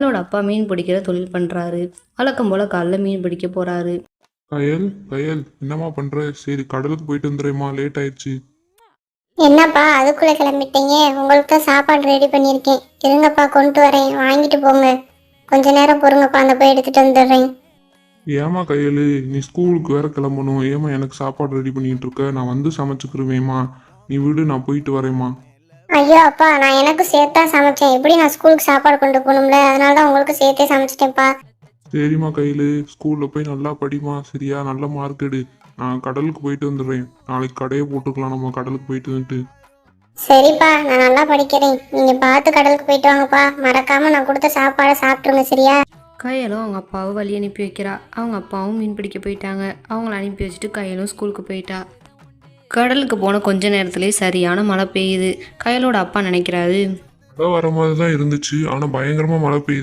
என்னோட அப்பா மீன் பிடிக்கிற தொழில் பண்ணுறாரு. வழக்கம் போல் காலைல மீன் பிடிக்க போகிறாரு. கயல் கயல் என்னம்மா பண்ற? சரி கடலுக்கு போயிட்டு வந்துடுறேம்மா, லேட் ஆயிடுச்சு. என்னப்பா அதுக்குள்ள கிளம்பிட்டீங்க? உங்களுக்கு தான் சாப்பாடு ரெடி பண்ணியிருக்கேன். இருங்கப்பா கொண்டு வரேன், வாங்கிட்டு போங்க. கொஞ்ச நேரம் பொறுங்கப்பா, அந்த போய் எடுத்துட்டு வந்துடுறேன். ஏமா கையல், நீ ஸ்கூலுக்கு வேற கிளம்பணும். ஏமா எனக்கு சாப்பாடு ரெடி பண்ணிட்டு இருக்க? நான் வந்து சமைச்சுக்கிருவேம்மா. நீ விடு, நான் போயிட்டு வரேம்மா. ஐயோ அப்பா, நான் எனக்கு சேர்த்தா சமைச்சேன். எப்படி நான் ஸ்கூலுக்கு சாப்பாடு கொண்டு போகணும்ல, அதனால தான் உங்களுக்கு சேர்த்தே சமைச்சிட்டேன்ப்பா. சரிம்மா கையல், ஸ்கூலில் போய் நல்லா படிமா, சரியா? நல்ல மார்க் எடு. நான் கடலுக்கு போயிட்டு வந்துடுறேன். நாளைக்கு கடையை போட்டுக்கலாம் நம்ம, கடலுக்கு போயிட்டு வந்துட்டு. சரிப்பா, நான் நல்லா படிக்கிறேன். நீங்க பார்த்து கடலுக்கு போயிட்டு வாங்கப்பா. மறக்காம நான் கொடுத்த சாப்பாடை சாப்பிட்ருங்க, சரியா? கையலும் அவங்க அப்பாவை வழி அனுப்பி வைக்கிறா. அவங்க அப்பாவும் மீன் பிடிக்க போயிட்டாங்க. அவங்கள அனுப்பி வச்சுட்டு கையலும் ஸ்கூலுக்கு போயிட்டா. கடலுக்கு போன கொஞ்ச நேரத்துலேயே சரியான மழை பெய்யுது. கையலோட அப்பா நினைக்கிறாரு, மழை வர மாதிரி தான் இருந்துச்சு, ஆனால் பயங்கரமாக மழை பெய்யுது.